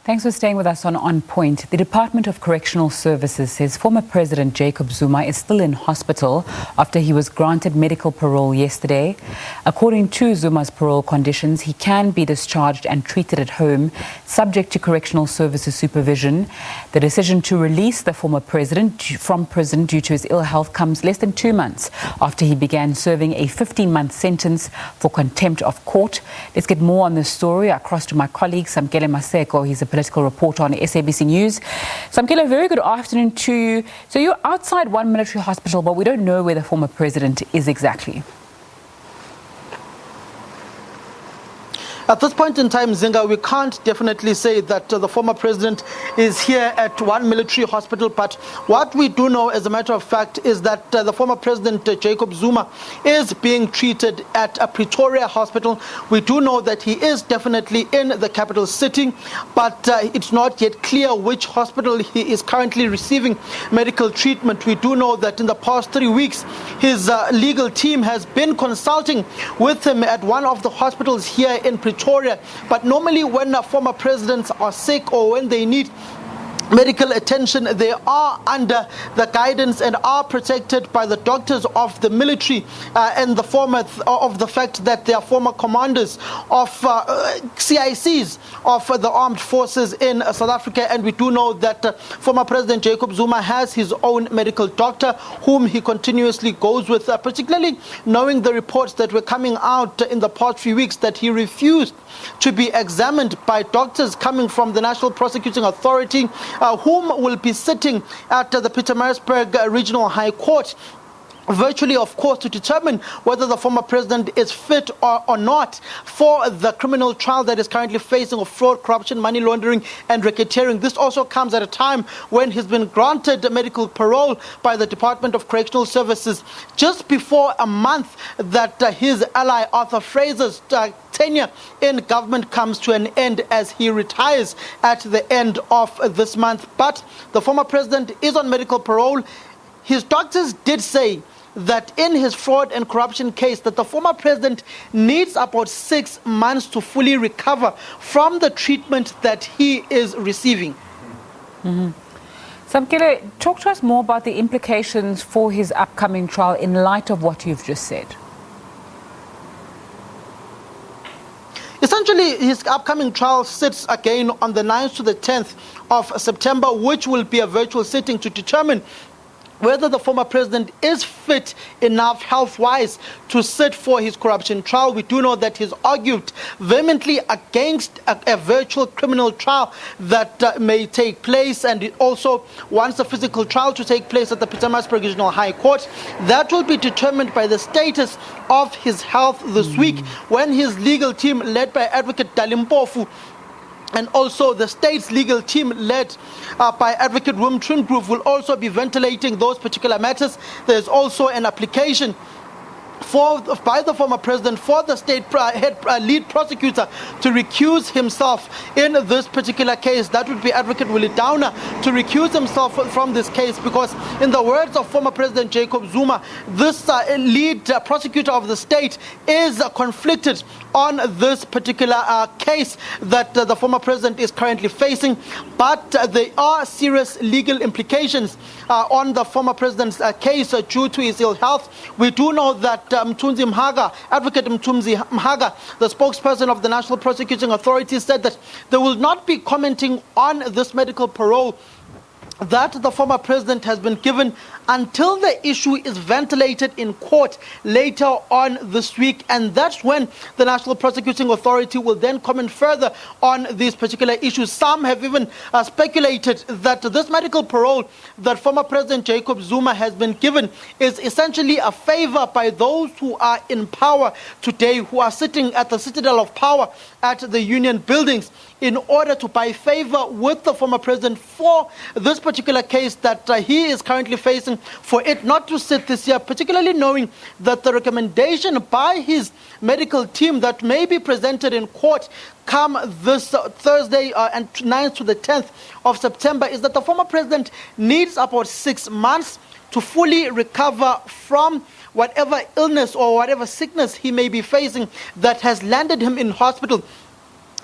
Thanks for staying with us on Point. The Department of Correctional Services says former President Jacob Zuma is still in hospital after he was granted medical parole yesterday. According to Zuma's parole conditions, he can be discharged and treated at home, subject to Correctional Services supervision. The decision to release the former president from prison due to his ill health comes less than 2 months after he began serving a 15-month sentence for contempt of court. Let's get more on this story across to my colleague Samkele Maseko. He's a political reporter on SABC News. Samkele, very good afternoon to you. So you're outside one military hospital, but we don't know where the former president is exactly. At this point in time, Zinga, we can't definitely say that the former president is here at one military hospital, but what we do know, as a matter of fact, is that the former president, Jacob Zuma, is being treated at a Pretoria hospital. We do know that he is definitely in the capital city, but it's not yet clear which hospital he is currently receiving medical treatment. We do know that in the past 3 weeks, his legal team has been consulting with him at one of the hospitals here in Pretoria. But normally when former presidents are sick or when they need medical attention, they are under the guidance and are protected by the doctors of the military and the former of the fact that they are former commanders of CICs of the armed forces in South Africa. And we do know that former President Jacob Zuma has his own medical doctor whom he continuously goes with, particularly knowing the reports that were coming out in the past few weeks that he refused to be examined by doctors coming from the National Prosecuting Authority, whom will be sitting at the Pietermaritzburg Regional High Court, virtually, of course, to determine whether the former president is fit or not for the criminal trial that is currently facing of fraud, corruption, money laundering and racketeering. This also comes at a time when he's been granted medical parole by the Department of Correctional Services just before a month that his ally Arthur Fraser's tenure in government comes to an end as he retires at the end of this month. But the former president is on medical parole. His doctors did say that in his fraud and corruption case that the former president needs about 6 months to fully recover from the treatment that he is receiving. Samkele, talk to us more about the implications for his upcoming trial in light of what you've just said. Essentially, his upcoming trial sits again on the 9th to the 10th of September, which will be a virtual sitting to determine whether the former president is fit enough health-wise to sit for his corruption trial. We do know that he's argued vehemently against a virtual criminal trial that may take place, and it also wants a physical trial to take place at the Pietermaritzburg Regional High Court. That will be determined by the status of his health this week, when his legal team, led by Advocate Dalimpofu, and also the state's legal team led by Advocate Wim Trunggroove, will also be ventilating those particular matters. There's also an application by the former president for the state lead prosecutor to recuse himself in this particular case. That would be Advocate Willie Downer to recuse himself from this case, because in the words of former President Jacob Zuma, this lead prosecutor of the state is conflicted on this particular case that the former president is currently facing. But there are serious legal implications on the former president's case due to his ill health. We do know that Mthunzi Mhaga, Advocate Mthunzi Mhaga, the spokesperson of the National Prosecuting Authority, said that they will not be commenting on this medical parole that the former president has been given until the issue is ventilated in court later on this week. And that's when the National Prosecuting Authority will then comment further on these particular issues. Some have even speculated that this medical parole that former President Jacob Zuma has been given is essentially a favor by those who are in power today, who are sitting at the citadel of power at the union buildings, in order to buy favor with the former president for this particular case that he is currently facing, for it not to sit this year, particularly knowing that the recommendation by his medical team that may be presented in court come this Thursday and 9th to the 10th of September is that the former president needs about 6 months to fully recover from whatever illness or whatever sickness he may be facing that has landed him in hospital.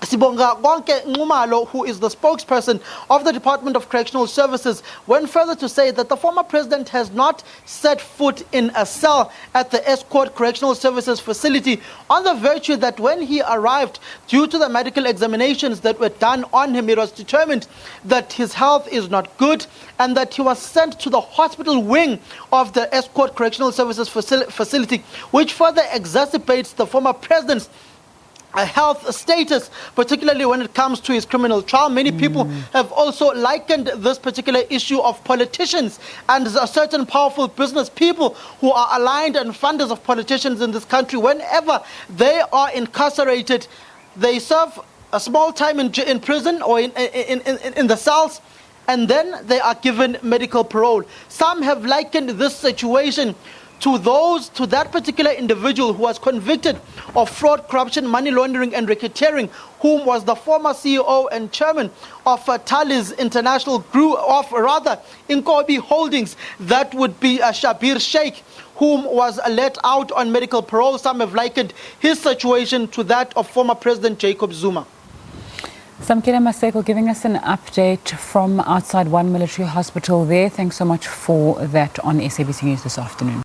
Sibonga Bonke Ngumalo, who is the spokesperson of the Department of Correctional Services, went further to say that the former president has not set foot in a cell at the Escort Correctional Services facility on the virtue that when he arrived, due to the medical examinations that were done on him, it was determined that his health is not good and that he was sent to the hospital wing of the Escort Correctional Services facility, which further exacerbates the former president's health status, particularly when it comes to his criminal trial. Many people have also likened this particular issue of politicians and certain powerful business people who are aligned and funders of politicians in this country. Whenever they are incarcerated, they serve a small time in prison or in the cells, and then they are given medical parole. Some have likened this situation to that particular individual who was convicted of fraud, corruption, money laundering and racketeering, whom was the former CEO and chairman of Tali's International Group, Inkobi Holdings, that would be Shabir Sheikh, whom was let out on medical parole. Some have likened his situation to that of former President Jacob Zuma. Samkele Maseko giving us an update from outside one military hospital there. Thanks so much for that on SABC News this afternoon.